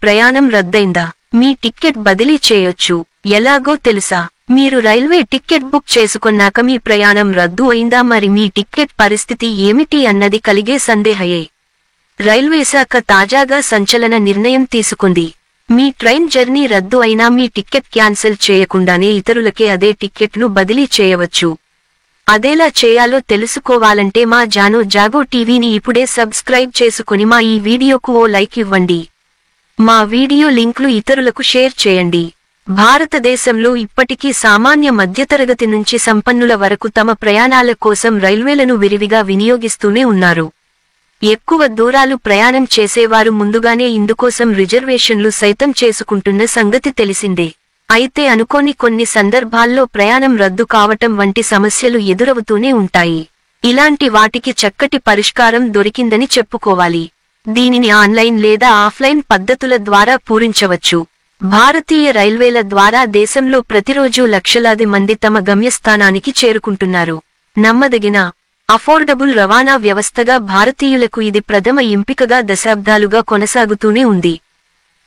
ప్రయాణం రద్దయిందా? మీ టిక్కెట్ బదిలీ చేయొచ్చు. ఎలాగో తెలుసా? మీరు రైల్వే టిక్కెట్ బుక్ చేసుకున్నాక మీ ప్రయాణం రద్దు అయిందా? మరి మీ టిక్కెట్ పరిస్థితి ఏమిటి అన్నది కలిగే సందేహయే. రైల్వే శాఖ తాజాగా సంచలన నిర్ణయం తీసుకుంది. మీ ట్రైన్ జర్నీ రద్దు అయినా మీ టిక్కెట్ క్యాన్సిల్ చేయకుండానే ఇతరులకే అదే టిక్కెట్ను బదిలీ చేయవచ్చు. అదెలా చేయాలో తెలుసుకోవాలంటే మా జాగో టీవీని ఇప్పుడే సబ్స్క్రైబ్ చేసుకుని మా ఈ వీడియోకు ఓ లైక్ ఇవ్వండి. మా వీడియో లింక్లు ఇతరులకు షేర్ చేయండి. భారతదేశంలో ఇప్పటికీ సామాన్య మధ్యతరగతి నుంచి సంపన్నుల వరకు తమ ప్రయాణాల కోసం రైల్వేలను విరివిగా వినియోగిస్తూనే ఉన్నారు. ఎక్కువ దూరాలు ప్రయాణం చేసేవారు ముందుగానే ఇందుకోసం రిజర్వేషన్లు సైతం చేసుకుంటున్న సంగతి తెలిసిందే. అయితే అనుకోని కొన్ని సందర్భాల్లో ప్రయాణం రద్దు కావటం వంటి సమస్యలు ఎదురవుతూనే ఉంటాయి. ఇలాంటి వాటికి చక్కటి పరిష్కారం దొరికిందని చెప్పుకోవాలి. దీనిని ఆన్లైన్ లేదా ఆఫ్లైన్ పద్ధతుల ద్వారా పూరించవచ్చు. భారతీయ రైల్వేల ద్వారా దేశంలో ప్రతిరోజూ లక్షలాది మంది తమ గమ్యస్థానానికి చేరుకుంటున్నారు. నమ్మదగిన, అఫోర్డబుల్ రవాణా వ్యవస్థగా భారతీయులకు ఇది ప్రథమ ఎంపికగా దశాబ్దాలుగా కొనసాగుతూనే ఉంది.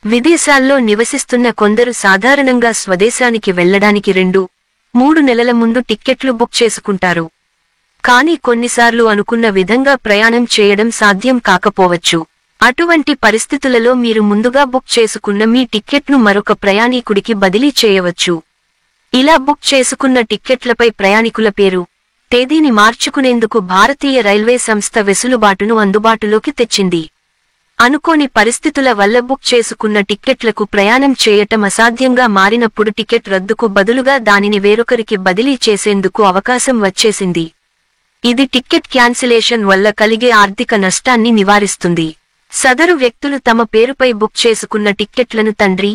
విదేశాల్లో నివసిస్తున్న కొందరు సాధారణంగా స్వదేశానికి వెళ్లడానికి 2-3 నెలల ముందు టిక్కెట్లు బుక్ చేసుకుంటారు. కానీ కొన్నిసార్లు అనుకున్న విధంగా ప్రయాణం చేయడం సాధ్యం కాకపోవచ్చు. అటువంటి పరిస్థితులలో మీరు ముందుగా బుక్ చేసుకున్న మీ టిక్కెట్ను మరొక ప్రయాణికుడికి బదిలీ చేయవచ్చు. ఇలా బుక్ చేసుకున్న టిక్కెట్లపై ప్రయాణికుల పేరు, తేదీని మార్చుకునేందుకు భారతీయ రైల్వే సంస్థ వెసులుబాటును అందుబాటులోకి తెచ్చింది. అనుకోని పరిస్థితుల వల్ల బుక్ చేసుకున్న టిక్కెట్లకు ప్రయాణం చేయటం అసాధ్యంగా మారినప్పుడు టికెట్ రద్దుకు బదులుగా దానిని వేరొకరికి బదిలీ చేసేందుకు అవకాశం వచ్చేసింది. ఇది టిక్కెట్ క్యాన్సిలేషన్ వల్ల కలిగే ఆర్థిక నష్టాన్ని నివారిస్తుంది. సదరు వ్యక్తులు తమ పేరుపై బుక్ చేసుకున్న టిక్కెట్లను తండ్రి,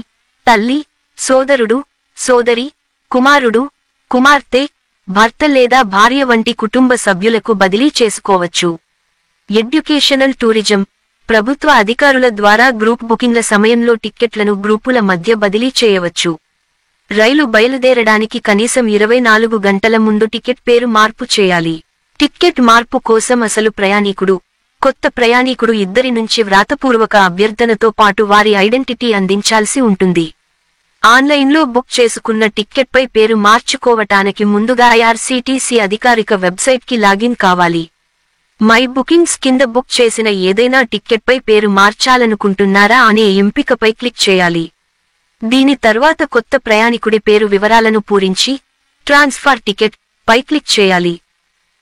తల్లి, సోదరుడు, సోదరి, కుమారుడు, కుమార్తె, భర్త లేదా భార్య వంటి కుటుంబ సభ్యులకు బదిలీ చేసుకోవచ్చు. ఎడ్యుకేషనల్ టూరిజం, ప్రభుత్వ అధికారుల ద్వారా గ్రూప్ బుకింగ్ల సమయంలో టిక్కెట్లను గ్రూపుల మధ్య బదిలీ చేయవచ్చు. రైలు బయలుదేరడానికి కనీసం 24 గంటల ముందు టికెట్ పేరు మార్పు చేయాలి. టిక్కెట్ మార్పు కోసం అసలు ప్రయాణికుడు, కొత్త ప్రయాణికుడు ఇద్దరి నుంచి వ్రాతపూర్వక అభ్యర్థనతో పాటు వారి ఐడెంటిటీ అందించాల్సి ఉంటుంది. ఆన్లైన్లో బుక్ చేసుకున్న టిక్కెట్పై పేరు మార్చుకోవటానికి ముందుగా ఐఆర్సీటీసీ అధికారిక వెబ్సైట్కి లాగిన్ కావాలి. మై బుకింగ్స్ కింద బుక్ చేసిన ఏదైనా టిక్కెట్పై పేరు మార్చాలనుకుంటున్నారా అనే ఎంపికపై క్లిక్ చేయాలి. దీని తర్వాత కొత్త ప్రయాణికుడి పేరు వివరాలను పూరించి ట్రాన్స్ఫర్ టికెట్ పై క్లిక్ చేయాలి.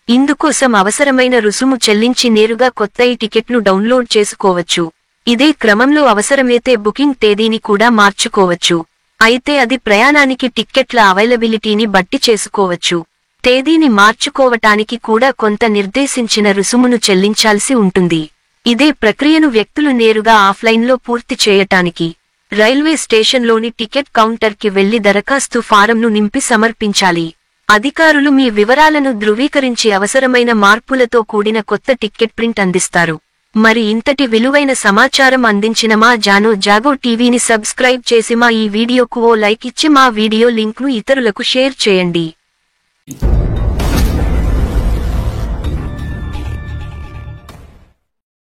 ఇందుకోసం అవసరమైన రుసుము చెల్లించి నేరుగా కొత్త ఈ టికెట్ను డౌన్లోడ్ చేసుకోవచ్చు. ఇదే క్రమంలో అవసరమైతే బుకింగ్ తేదీని కూడా మార్చుకోవచ్చు. అయితే అది ప్రయాణానికి టిక్కెట్ల అవైలబిలిటీని బట్టి చేసుకోవచ్చు. తేదీని మార్చుకోవటానికి కూడా కొంత నిర్దేశించిన రుసుమును చెల్లించాల్సి ఉంటుంది. ఇదే ప్రక్రియను వ్యక్తులు నేరుగా ఆఫ్లైన్లో పూర్తి చేయటానికి రైల్వే స్టేషన్లోని టికెట్ కౌంటర్కి వెళ్లి దరఖాస్తు ఫారంను నింపి సమర్పించాలి. అధికారులు మీ వివరాలను ధృవీకరించి అవసరమైన మార్పులతో కూడిన కొత్త టిక్కెట్ ప్రింట్ అందిస్తారు. మరి ఇంతటి విలువైన సమాచారం అందించిన మా జాగో టీవీని సబ్స్క్రైబ్ చేసి మా ఈ వీడియోకు ఓ లైక్ ఇచ్చి మా వీడియో లింక్ను ఇతరులకు షేర్ చేయండి.